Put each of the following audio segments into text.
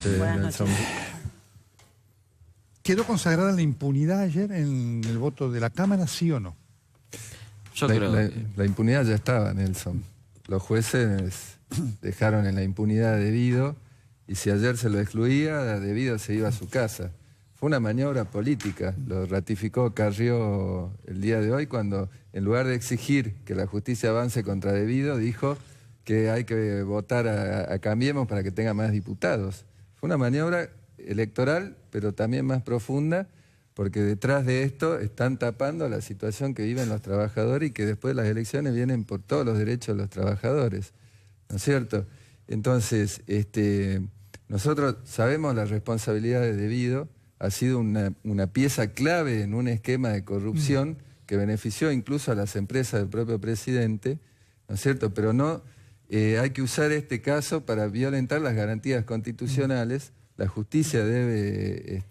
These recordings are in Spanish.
Buenas Nelson. noches. ¿Quedó consagrada la impunidad ayer en el voto de la Cámara, sí o no? Yo creo que... La impunidad ya estaba, Nelson. Los jueces dejaron en la impunidad a Devido, y si ayer se lo excluía, Devido se iba a su casa. Fue una maniobra política, lo ratificó Carrió el día de hoy, cuando en lugar de exigir que la justicia avance contra Devido, dijo que hay que votar a Cambiemos para que tenga más diputados. Fue una maniobra electoral, pero también más profunda, porque detrás de esto están tapando la situación que viven los trabajadores y que después las elecciones vienen por todos los derechos de los trabajadores, ¿no es cierto? Entonces, nosotros sabemos la responsabilidad de Devido, ha sido una pieza clave en un esquema de corrupción que benefició incluso a las empresas del propio presidente, ¿no es cierto? Pero no hay que usar este caso para violentar las garantías constitucionales. La justicia debe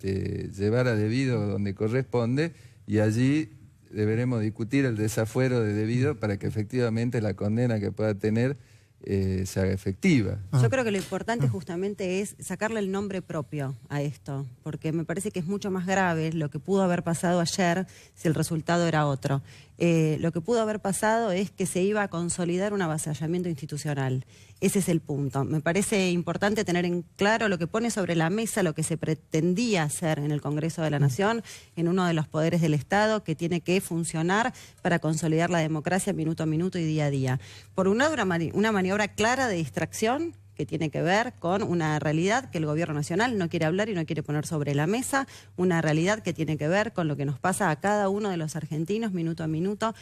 llevar a Devido donde corresponde, y allí deberemos discutir el desafuero de Devido para que efectivamente la condena que pueda tener se haga efectiva. Yo creo que lo importante justamente es sacarle el nombre propio a esto, porque me parece que es mucho más grave lo que pudo haber pasado ayer si el resultado era otro. Lo que pudo haber pasado es que se iba a consolidar un avasallamiento institucional. Ese es el punto. Me parece importante tener en claro lo que pone sobre la mesa, lo que se pretendía hacer en el Congreso de la Nación, en uno de los poderes del Estado, que tiene que funcionar para consolidar la democracia minuto a minuto y día a día. Por un lado, una maniobra clara de distracción, que tiene que ver con una realidad que el Gobierno Nacional no quiere hablar y no quiere poner sobre la mesa, una realidad que tiene que ver con lo que nos pasa a cada uno de los argentinos minuto a minuto,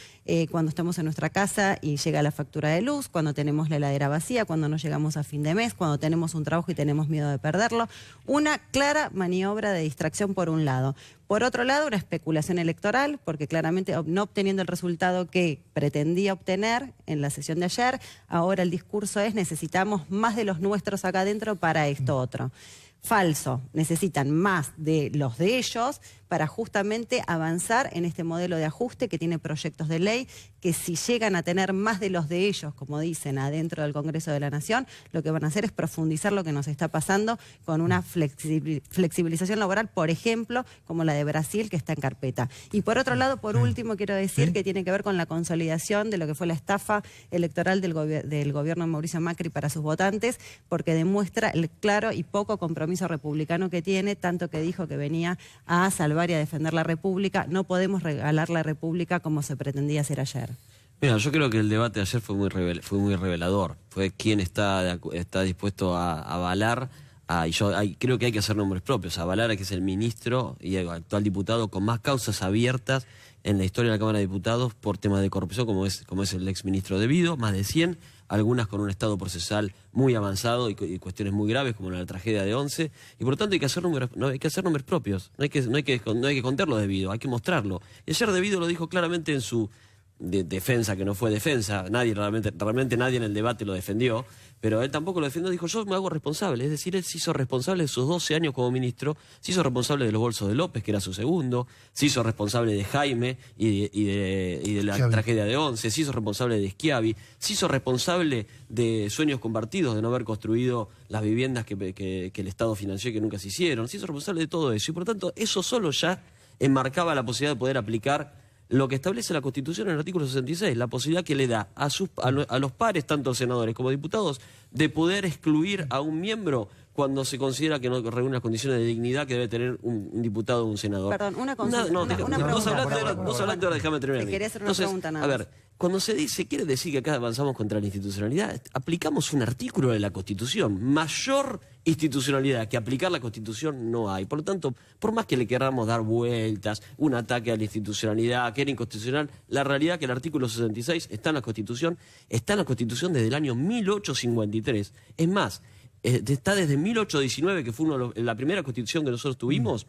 cuando estamos en nuestra casa y llega la factura de luz, cuando tenemos la heladera vacía, cuando no llegamos a fin de mes, cuando tenemos un trabajo y tenemos miedo de perderlo. Una clara maniobra de distracción por un lado. Por otro lado, una especulación electoral, porque claramente no obteniendo el resultado que pretendía obtener en la sesión de ayer, ahora el discurso es: necesitamos más de los nuestros acá adentro para esto otro. Falso, necesitan más de los de ellos para justamente avanzar en este modelo de ajuste que tiene proyectos de ley, que si llegan a tener más de los de ellos, como dicen, adentro del Congreso de la Nación, lo que van a hacer es profundizar lo que nos está pasando con una flexibilización laboral, por ejemplo, como la de Brasil, que está en carpeta. Y por otro lado, por último, quiero decir que tiene que ver con la consolidación de lo que fue la estafa electoral del gobierno de Mauricio Macri para sus votantes, porque demuestra el claro y poco compromiso republicano que tiene, tanto que dijo que venía a salvar y a defender la República. No podemos regalar la República como se pretendía hacer ayer. Mira, yo creo que el debate de ayer fue muy revelador. Fue quién está dispuesto a avalar, y yo creo que hay que hacer nombres propios. Avalar a que es el ministro y el actual diputado con más causas abiertas en la historia de la Cámara de Diputados por temas de corrupción, como es el exministro Devido, más de 100, algunas con un estado procesal muy avanzado y cuestiones muy graves, como la tragedia de Once, y por lo tanto hay que hacer nombres propios, no hay que esconderlo Devido, hay que mostrarlo. Y ayer Devido lo dijo claramente en su defensa, que no fue defensa, realmente nadie en el debate lo defendió, pero él tampoco lo defendió, dijo: yo me hago responsable. Es decir, él se hizo responsable de sus 12 años como ministro, se hizo responsable de los bolsos de López, que era su segundo, se hizo responsable de Jaime y de la tragedia de Once, se hizo responsable de Schiavi, se hizo responsable de sueños compartidos, de no haber construido las viviendas que el Estado financió y que nunca se hicieron, se hizo responsable de todo eso, y por lo tanto eso solo ya enmarcaba la posibilidad de poder aplicar lo que establece la Constitución en el artículo 66, la posibilidad que le da a los pares, tanto senadores como diputados, de poder excluir a un miembro cuando se considera que no reúne las condiciones de dignidad que debe tener un diputado o un senador. Perdón, una consulta. Una pregunta. Vos hablaste ahora, déjame terminar. Te quería hacer una pregunta nada a más. ver, cuando se quiere decir que acá avanzamos contra la institucionalidad, aplicamos un artículo de la Constitución. Mayor institucionalidad que aplicar la Constitución no hay. Por lo tanto, por más que le queramos dar vueltas, un ataque a la institucionalidad, que era inconstitucional, la realidad es que el artículo 66 está en la Constitución desde el año 1853. Es más, está desde 1819, que fue la primera Constitución que nosotros tuvimos.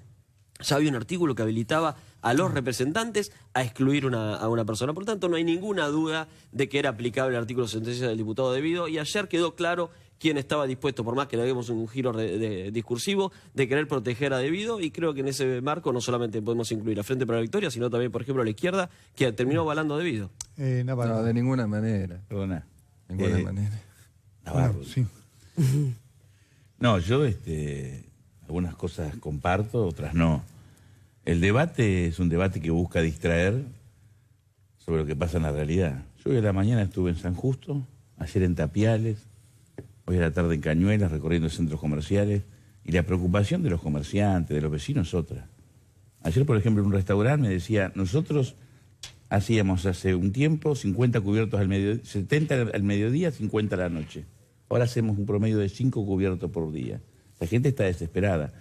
Ya había un artículo que habilitaba a los representantes a excluir a una persona. Por lo tanto, no hay ninguna duda de que era aplicable el artículo 66 del diputado Devido, y ayer quedó claro quién estaba dispuesto, por más que le demos un giro discursivo, de querer proteger a Devido, y creo que en ese marco no solamente podemos incluir a Frente para la Victoria, sino también, por ejemplo, a la izquierda, que terminó avalando a Devido. No, de ninguna manera. Perdona. De ninguna manera. Navarro. Sí. No, yo algunas cosas comparto, otras no. El debate es un debate que busca distraer sobre lo que pasa en la realidad. Yo hoy a la mañana estuve en San Justo, ayer en Tapiales, hoy a la tarde en Cañuelas, recorriendo centros comerciales, y la preocupación de los comerciantes, de los vecinos es otra. Ayer, por ejemplo, en un restaurante me decía, nosotros hacíamos hace un tiempo 50 cubiertos al mediodía, 70 al mediodía, 50 a la noche. Ahora hacemos un promedio de 5 cubiertos por día. La gente está desesperada.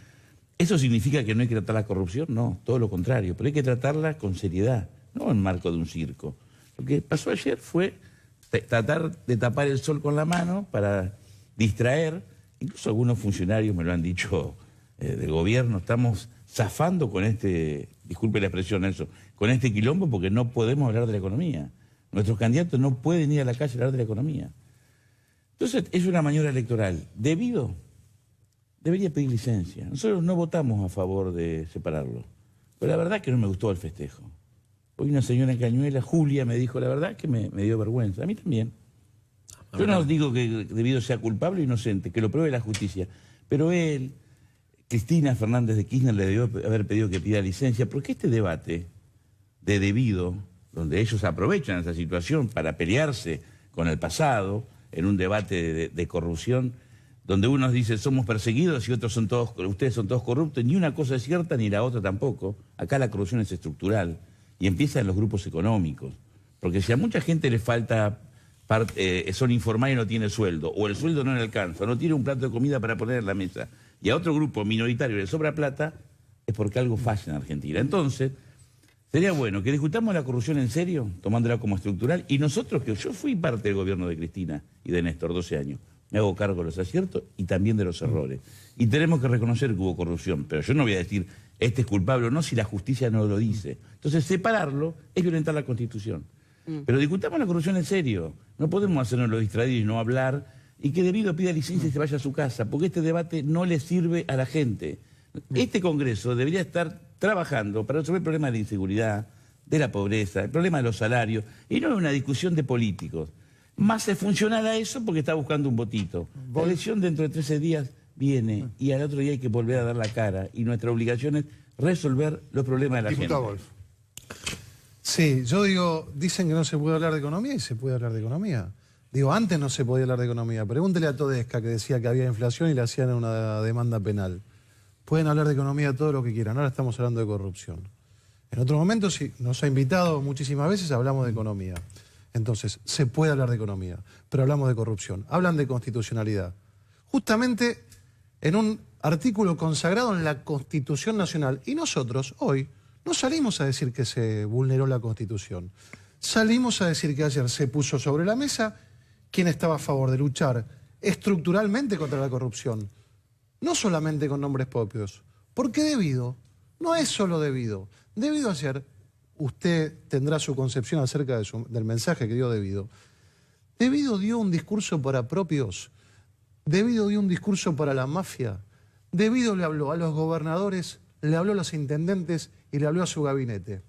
¿Eso significa que no hay que tratar la corrupción? No, todo lo contrario, pero hay que tratarla con seriedad, no en marco de un circo. Lo que pasó ayer fue tratar de tapar el sol con la mano para distraer. Incluso algunos funcionarios me lo han dicho del gobierno, estamos zafando con disculpe la expresión eso, con este quilombo porque no podemos hablar de la economía. Nuestros candidatos no pueden ir a la calle a hablar de la economía. Entonces es una maniobra electoral. Debería pedir licencia. Nosotros no votamos a favor de separarlo, pero la verdad es que no me gustó el festejo. Hoy una señora en Cañuelas, Julia, me dijo, la verdad que me dio vergüenza. A mí también. Yo no digo que Devido sea culpable o inocente, que lo pruebe la justicia. Pero él, Cristina Fernández de Kirchner, le debió haber pedido que pida licencia, porque este debate de Devido, donde ellos aprovechan esa situación para pelearse con el pasado, en un debate de corrupción, donde unos dicen somos perseguidos y otros ustedes son todos corruptos, ni una cosa es cierta ni la otra tampoco. Acá la corrupción es estructural y empieza en los grupos económicos. Porque si a mucha gente le falta, son informales y no tiene sueldo, o el sueldo no le alcanza, o no tiene un plato de comida para poner en la mesa, y a otro grupo minoritario le sobra plata, es porque algo falla en Argentina. Entonces, sería bueno que discutamos la corrupción en serio, tomándola como estructural, y nosotros, que yo fui parte del gobierno de Cristina y de Néstor, 12 años, me hago cargo de los aciertos y también de los errores. Y tenemos que reconocer que hubo corrupción, pero yo no voy a decir, este es culpable o no, si la justicia no lo dice. Entonces, separarlo es violentar la Constitución. Pero discutamos la corrupción en serio. No podemos hacernos los distraídos y no hablar, y que Devido pida licencia y se vaya a su casa, porque este debate no le sirve a la gente. Este Congreso debería estar trabajando para resolver el problema de la inseguridad, de la pobreza, el problema de los salarios, y no es una discusión de políticos. Más es funcional a eso porque está buscando un votito. La elección dentro de 13 días viene y al otro día hay que volver a dar la cara, y nuestra obligación es resolver los problemas de la gente. Diputado Wolf. Sí, yo digo, dicen que no se puede hablar de economía y se puede hablar de economía. Digo, antes no se podía hablar de economía. Pregúntele a Todesca, que decía que había inflación y le hacían una demanda penal. Pueden hablar de economía todo lo que quieran, ahora estamos hablando de corrupción. En otro momento, sí, nos ha invitado muchísimas veces, hablamos de economía. Entonces, se puede hablar de economía, pero hablamos de corrupción. Hablan de constitucionalidad. Justamente en un artículo consagrado en la Constitución Nacional. Y nosotros, hoy, no salimos a decir que se vulneró la Constitución. Salimos a decir que ayer se puso sobre la mesa quién estaba a favor de luchar estructuralmente contra la corrupción. No solamente con nombres propios. Porque Devido no es solo Devido. Devido ayer, usted tendrá su concepción acerca del mensaje que dio Devido. Devido dio un discurso para propios. Devido dio un discurso para la mafia. Devido le habló a los gobernadores, le habló a los intendentes y le habló a su gabinete.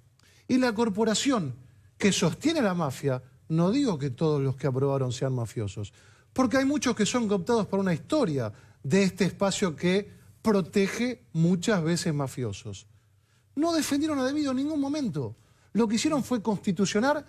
Y la corporación que sostiene la mafia, no digo que todos los que aprobaron sean mafiosos, porque hay muchos que son cooptados por una historia de este espacio que protege muchas veces mafiosos. No defendieron a Devido en ningún momento. Lo que hicieron fue poner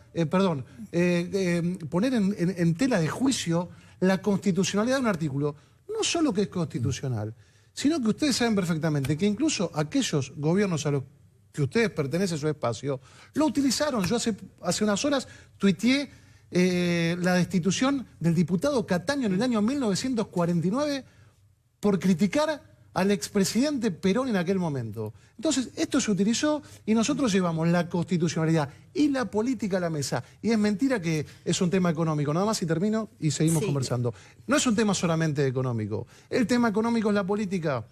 en tela de juicio la constitucionalidad de un artículo. No solo que es constitucional, sino que ustedes saben perfectamente que incluso aquellos gobiernos a los que ustedes pertenecen a su espacio, lo utilizaron. Yo hace unas horas tuiteé la destitución del diputado Cataño en el año 1949 por criticar al expresidente Perón en aquel momento. Entonces, esto se utilizó y nosotros llevamos la constitucionalidad y la política a la mesa. Y es mentira que es un tema económico. Nada más y termino y seguimos conversando. No es un tema solamente económico. El tema económico es la política.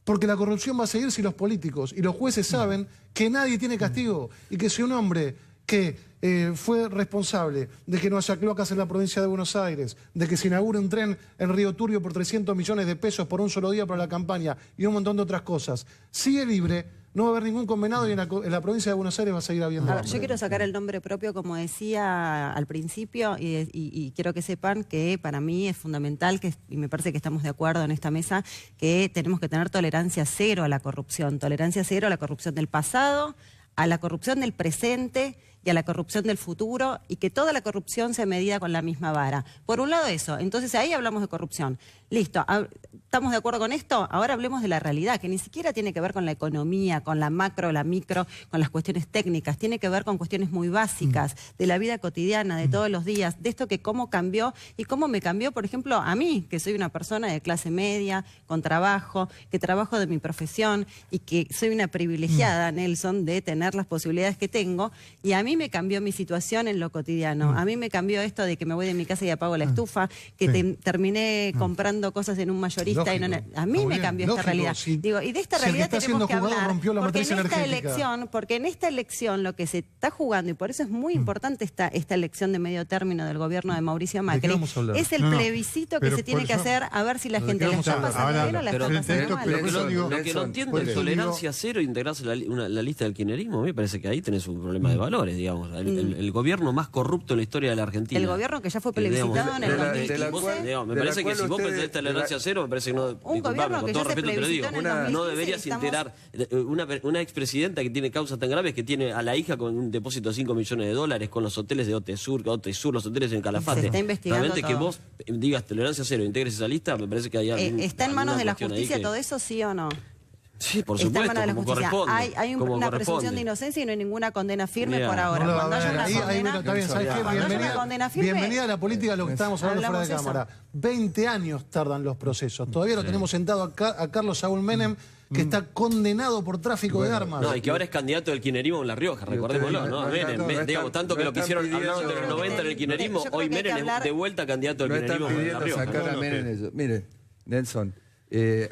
Porque la corrupción va a seguir si los políticos y los jueces saben que nadie tiene castigo y que si un hombre que fue responsable de que no haya cloacas en la provincia de Buenos Aires, de que se inaugure un tren en Río Turbio por 300 millones de pesos por un solo día para la campaña y un montón de otras cosas, sigue libre, no va a haber ningún convenado y en la provincia de Buenos Aires va a seguir habiendo A ver, hambre. yo quiero sacar el nombre propio, como decía al principio, y quiero que sepan que para mí es fundamental, y me parece que estamos de acuerdo en esta mesa, que tenemos que tener tolerancia cero a la corrupción del pasado, a la corrupción del presente y a la corrupción del futuro, y que toda la corrupción se medida con la misma vara. Por un lado eso, entonces ahí hablamos de corrupción. Listo, ¿estamos de acuerdo con esto? Ahora hablemos de la realidad, que ni siquiera tiene que ver con la economía, con la macro, la micro, con las cuestiones técnicas, tiene que ver con cuestiones muy básicas, de la vida cotidiana, de todos los días, de esto que cómo cambió y cómo me cambió, por ejemplo, a mí, que soy una persona de clase media, con trabajo, que trabajo de mi profesión y que soy una privilegiada, Nelson, de tener las posibilidades que tengo, y a mí me cambió mi situación en lo cotidiano. A mí me cambió esto de que me voy de mi casa y apago la estufa, que terminé comprando cosas en un mayorista. Lógico. A mí me cambió esta realidad. Sí. Digo, y de esta Si el que realidad está tenemos siendo que juzgado hablar, rompió la matriz energética. porque en esta elección lo que se está jugando, y por eso es muy importante esta elección de medio término del gobierno de Mauricio qué Macri, vamos a hablar? es el plebiscito que pero se tiene por que eso- hacer a ver si la ¿de gente qué la vamos está a hablar? pasando bien o la Pero está frente a pasando esto, mal. pero por eso digo- Lo que no Nelson, entiendo por es eso tolerancia cero e integrarse la lista del kirchnerismo. A mí me parece que ahí tenés un problema de valores, digamos. El gobierno más corrupto en la historia de la Argentina. El gobierno que ya fue Digamos, plebiscitado en el de la- 2015. de la cual- me de la parece que cual si vos ustedes- pretendés tolerancia cero, me parece que no, disculpame, gobierno con que todo ya se respeto te lo digo, plebiscitó en el no 2015 deberías y estamos- integrar una expresidenta que tiene causas tan graves, que tiene a la hija con un depósito de 5 millones de dólares, con los hoteles de Otesur, los hoteles en Calafate. Se está investigando Realmente que todo. vos digas tolerancia cero e integres esa lista, me parece que hay ¿Está en manos alguna de la cuestión ahí justicia que- todo eso, sí o no? Sí, por Está en supuesto, manos de la como justicia. corresponde. Hay como una corresponde. presunción de inocencia y no hay ninguna condena firme Mira, por ahora. No lo va a Cuando haya haber. una Ahí, condena, bueno, está bien, ¿sabes qué? cuando haya una Bienvenida, condena firme, bienvenida a la política de lo que estábamos hablando fuera de hablamos cámara. 20 años tardan los procesos. Todavía lo tenemos sentado a Carlos Saúl Menem, que está condenado por tráfico de armas. No, y que ahora es candidato del kirchnerismo en La Rioja, recordémoslo, ustedes ¿no? no Menem, están- digamos, tanto que no lo que están hicieron pidiendo- hablando de los 90 en el kirchnerismo, Yo creo hoy que hay que Menem hablar- es de vuelta candidato del No están kirchnerismo en La pidiendo Rioja. sacar a Menem ellos. Mire, Nelson,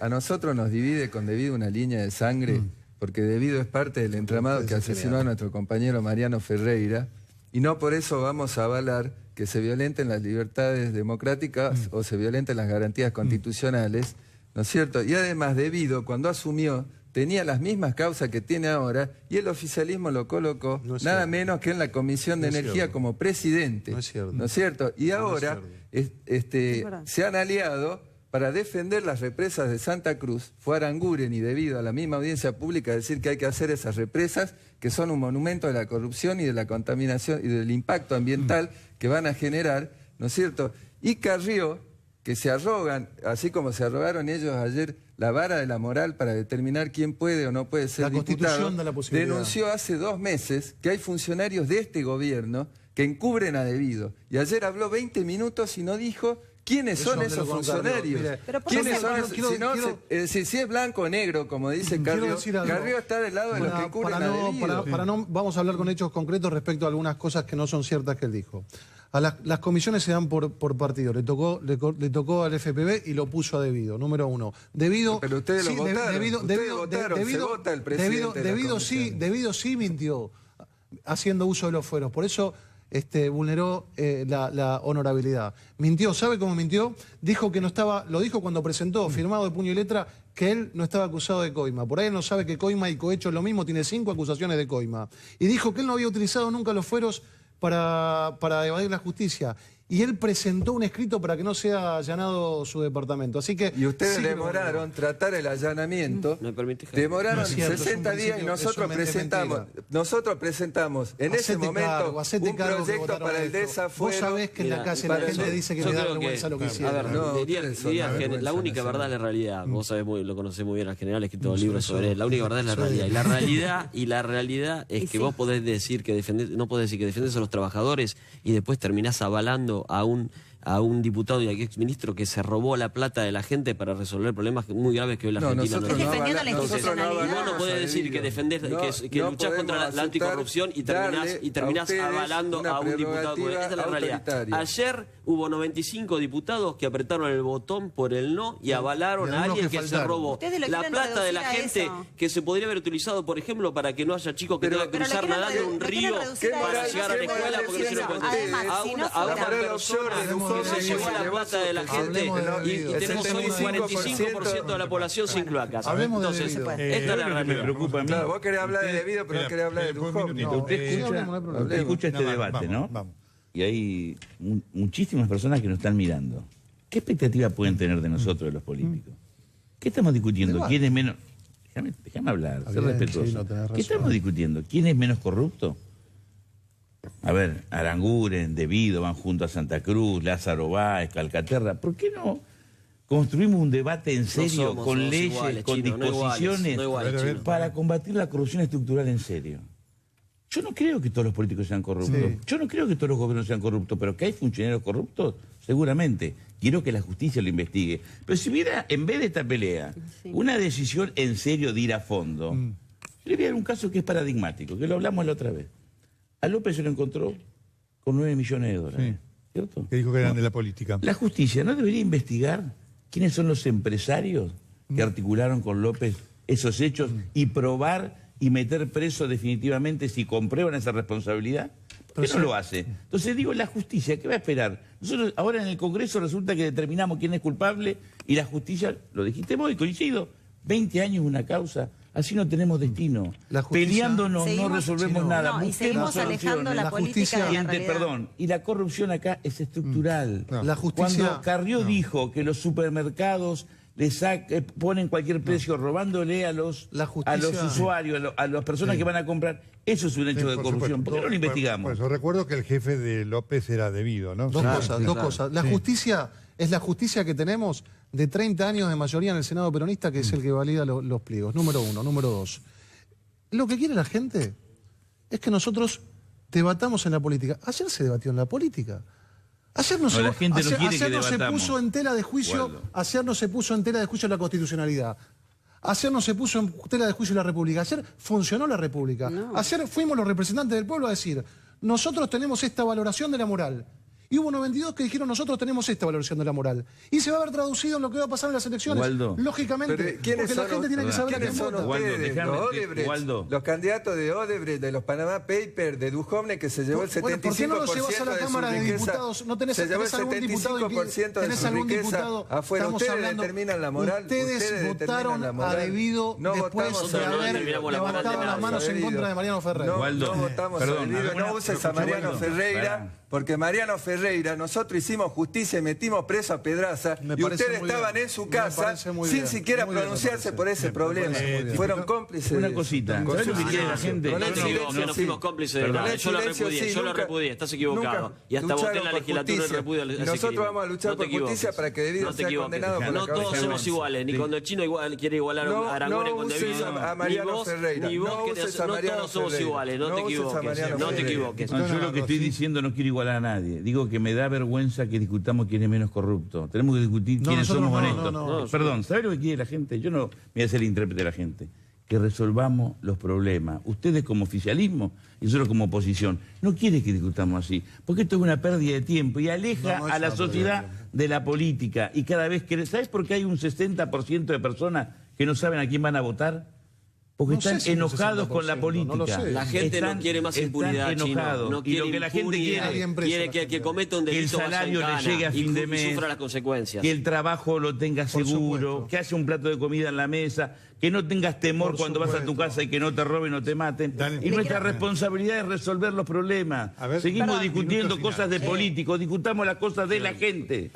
a nosotros nos divide con Debido una línea de sangre, porque Debido es parte del entramado que asesinó a nuestro compañero Mariano Ferreira, y no por eso vamos a avalar que se violenten las libertades democráticas o se violenten las garantías constitucionales, ¿no es cierto? Y además Debido, cuando asumió, tenía las mismas causas que tiene ahora, y el oficialismo lo colocó No es nada cierto. menos que en la Comisión de No es Energía cierto. como presidente. No es cierto. ¿No es cierto? Y No es ahora cierto. Es verdad. se han aliado para defender las represas de Santa Cruz. Fue Aranguren y Debido a la misma audiencia pública decir que hay que hacer esas represas, que son un monumento de la corrupción y de la contaminación y del impacto ambiental que van a generar, ¿no es cierto? Y Carrió, que se arrogan, así como se arrogaron ellos ayer, la vara de la moral para determinar quién puede o no puede ser La Constitución diputado, da la posibilidad. denunció hace 2 meses que hay funcionarios de este gobierno que encubren a Debido. Y ayer habló 20 minutos y no dijo quiénes Eso son no te lo esos contaron. funcionarios. Mire, Pero ¿por ¿Quiénes qué? son Quiero- esos? quiero- Si, no, quiero- si es blanco o negro, como dice Quiero Carrió, decir algo. Carrió está del lado de los que encubren para a no, Debido. para no, vamos a hablar con hechos concretos respecto a algunas cosas que no son ciertas que él dijo. Las comisiones se dan por partido. Le tocó al FPV y lo puso a Debido, número uno. Debido, Pero ustedes lo votaron. Ustedes votaron, se vota el presidente de las comisiones. Debido sí mintió haciendo uso de los fueros. Por eso vulneró la honorabilidad. Mintió, ¿sabe cómo mintió? Dijo que no estaba, lo dijo cuando presentó, firmado de puño y letra, que él no estaba acusado de coima. Por ahí él no sabe que coima y cohecho es lo mismo, tiene 5 acusaciones de coima. Y dijo que él no había utilizado nunca los fueros para evadir la justicia. Y él presentó un escrito para que no sea allanado su departamento. Así que Y ustedes sí, demoraron tratar el allanamiento. ¿Me permitís, Jaime? Demoraron No es cierto, 60 es un días y principio, nosotros es mentira. presentamos en ese Hacete momento cargo, hacete un cargo que proyecto votaron para el esto. desafuero. Vos sabés que en la Mira, calle la para gente eso- dice que Yo le da creo vergüenza lo que a hicieron. ver, No, diría ustedes son una la vergüenza única verdad es la realidad. Vos sabés lo conocés muy bien al general, he escrito libros sobre él. La única verdad es la soy- realidad. Y la realidad es Y que sí. vos podés decir que no podés decir que defendés a los trabajadores y después terminás avalando a un diputado y a un exministro que se robó la plata de la gente para resolver problemas muy graves que hoy la No, Argentina nosotros no no defendiendo avalamos- la nosotros no institucionalidad. Vos no podés avalamos decir a que defendés, Debido. que No luchás contra podemos la anticorrupción y terminás darle a ustedes avalando una a un diputado. prerrogativa Esa es la realidad. autoritaria. Ayer hubo 95 diputados que apretaron el botón por el no y avalaron y a algunos alguien que que se faltaron. robó Ustedes lo la quieren plata de la reducir a gente eso. que se podría haber utilizado, por ejemplo, para que no haya chicos que tengan que pero lo cruzar quieren nadando redu- un lo quieren río reducir a para eso. llegar a la ¿Qué escuela moral porque no se lo decían pueden ustedes? a Además, si no a fuera- una La moral persona offshore de que se llevó la plata de la gente y tenemos un 45% de la población sin cloacas. Entonces, esta es la realidad. Me preocupa a mí. Claro, vos querés hablar de debido, pero no querés hablar de Duhovne. Usted escucha este debate, ¿no? Y hay muchísimas personas que nos están mirando. ¿Qué expectativa pueden tener de nosotros, de los políticos? ¿Qué estamos discutiendo? ¿Quién es menos...? Déjame hablar, ser respetuoso. ¿Qué estamos discutiendo? ¿Quién es menos corrupto? A ver, Aranguren, Devido, van junto a Santa Cruz, Lázaro Báez, Calcaterra. ¿Por qué no construimos un debate en serio, con leyes, iguales, con disposiciones, para combatir la corrupción estructural en serio? Yo no creo que todos los políticos sean corruptos. Sí. Yo no creo que todos los gobiernos sean corruptos, pero que hay funcionarios corruptos, seguramente. Quiero que la justicia lo investigue. Pero si hubiera, en vez de esta pelea, una decisión en serio de ir a fondo, yo le voy a dar un caso que es paradigmático, que lo hablamos la otra vez. A López se lo encontró con 9 millones de dólares. ¿Cierto? Que dijo que eran de la política. La justicia no debería investigar quiénes son los empresarios que articularon con López esos hechos y probar y meter preso definitivamente si comprueban esa responsabilidad. ¿Por qué no lo hace? Entonces digo, la justicia, ¿qué va a esperar? Nosotros ahora en el Congreso resulta que determinamos quién es culpable y la justicia, lo dijiste vos y coincido, 20 años una causa, así no tenemos destino. Peleándonos no resolvemos nada. No, y seguimos alejando la política de la realidad. Perdón, y la corrupción acá es estructural. La justicia... Cuando Carrió dijo que los supermercados ponen cualquier precio robándole a los usuarios, a las personas que van a comprar, eso es un hecho de corrupción. ¿Por qué no lo investigamos? Por eso recuerdo que el jefe de López era Devido, ¿no? Dos cosas. La justicia es la justicia que tenemos de 30 años de mayoría en el Senado peronista, que es el que valida los pliegos. Número uno. Número dos. Lo que quiere la gente es que nosotros debatamos en la política. Ayer se debatió en la política. Ayer no se puso en tela de juicio, ayer no se puso en tela de juicio la constitucionalidad. Ayer no se puso en tela de juicio la República. Ayer funcionó la República. No. Ayer fuimos los representantes del pueblo a decir, nosotros tenemos esta valoración de la moral. Y hubo 92 que dijeron, nosotros tenemos esta valoración de la moral. Y se va a ver traducido en lo que va a pasar en las elecciones. Waldo, lógicamente, porque la gente tiene que saber a quién vota. Los candidatos de Odebrecht, de los Panama Papers, de Duhovne, que se llevó el 75% ¿por qué no lo llevas a la Cámara de Diputados? ¿No tenés algún diputado de su riqueza afuera? Ustedes determinan la moral. Ustedes votaron a Devido después de haber levantado las manos en contra de Mariano Ferreira. No votamos a Devido, no uses a Mariano Ferreira, porque Mariano Ferreira, nosotros hicimos justicia y metimos preso a Pedraza y ustedes estaban en su casa sin siquiera pronunciarse por ese problema. Fueron cómplices. Una cosita. ¿Sabes lo que quiere la gente? No fuimos cómplices de nada. Yo lo repudié, estás equivocado. Y hasta voté en la legislatura el repudio. Nosotros vamos a luchar por justicia para que Devido sea condenado por la No todos somos iguales, ni cuando el chino quiere igualar a Aranguren con Devido, ni vos, no todos somos iguales, no te equivoques. Yo lo que estoy diciendo no quiero igualar a nadie. Digo que me da vergüenza que discutamos quién es menos corrupto. Tenemos que discutir quiénes somos honestos. Perdón, ¿sabe lo que quiere la gente? Yo no voy a ser el intérprete de la gente. Que resolvamos los problemas. Ustedes como oficialismo y nosotros como oposición. No quiere que discutamos así. Porque esto es una pérdida de tiempo y aleja a la sociedad de la política. Y cada vez que... ¿Sabes por qué hay un 60% de personas que no saben a quién van a votar? Porque están enojados con la política. La gente no quiere más impunidad, Chino. No quiere y lo que la gente quiere que el que cometa un delito el salario le llegue a fin de mes, sufra las consecuencias. Que el trabajo lo tengas seguro, que haya un plato de comida en la mesa, que no tengas temor cuando vas a tu casa y que no te roben o te maten. Y nuestra responsabilidad es resolver los problemas. Seguimos discutiendo cosas de políticos, discutamos las cosas de la gente.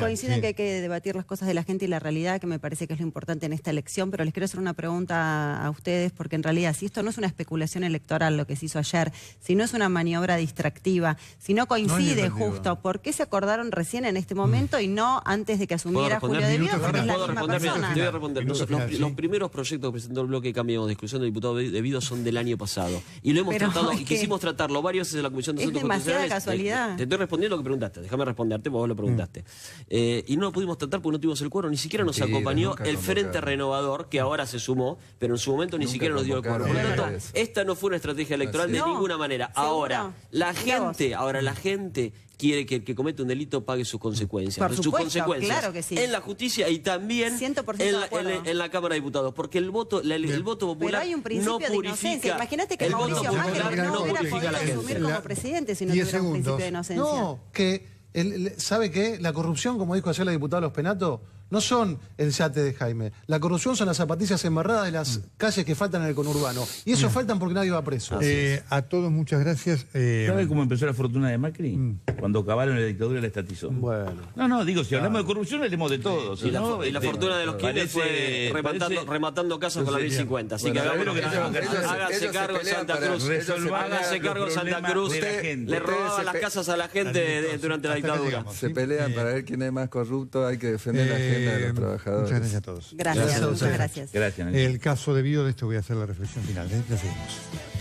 Coincido en que hay que debatir las cosas de la gente y la realidad, que me parece que es lo importante en esta elección, pero les quiero hacer una pregunta a ustedes, porque en realidad, si esto no es una especulación electoral lo que se hizo ayer, si no es una maniobra distractiva, si no coincide justo, ¿por qué se acordaron recién en este momento y no antes de que asumiera Julio Devido? Porque es la misma persona. Te voy a responder. Los primeros proyectos que presentó el bloque de Cambiemos de exclusión del diputado Devido son del año pasado. Y lo hemos tratado, y quisimos tratarlo varias veces en la Comisión de Asuntos Constitucionales. Es demasiada casualidad. Te estoy respondiendo lo que preguntaste, déjame responderte, vos lo preguntaste. Y no lo pudimos tratar porque no tuvimos el quórum, ni siquiera nos acompañó el Frente Renovador, que ahora se sumó, pero en su momento ni siquiera nos dio el quórum. Por lo tanto, esta no fue una estrategia electoral de ninguna manera. Ahora, la gente quiere que el que comete un delito pague sus consecuencias. Por supuesto, claro que sí. En la justicia y también en la Cámara de Diputados. Porque el voto popular pero hay un principio de inocencia. Imagínate que Mauricio Macri no hubiera podido asumir como presidente si no tuviera un principio de inocencia. No, que ¿Sabe qué? La corrupción, como dijo ayer la diputada Los Penato, no son el yate de Jaime. La corrupción son las zapatillas embarradas de las calles que faltan en el conurbano. Y eso faltan porque nadie va preso. A todos muchas gracias. ¿Sabe cómo empezó la fortuna de Macri? Cuando cavaron la dictadura y la estatizó. Bueno. No, digo, si hablamos de corrupción, hablemos de todo. Si Y la, no, y la fortuna de los Kirchner fue rematando casas con la 1050. Así que hagámoslo que hágase cargo en Santa Cruz. Hágase cargo en Santa Cruz. Le robaban las casas a la gente durante la dictadura. Se pelean para ver quién es más corrupto, hay que defender la agenda de los trabajadores. Muchas gracias a todos. Gracias, muchas gracias. Gracias. El caso debido de esto voy a hacer la reflexión final. Ya seguimos.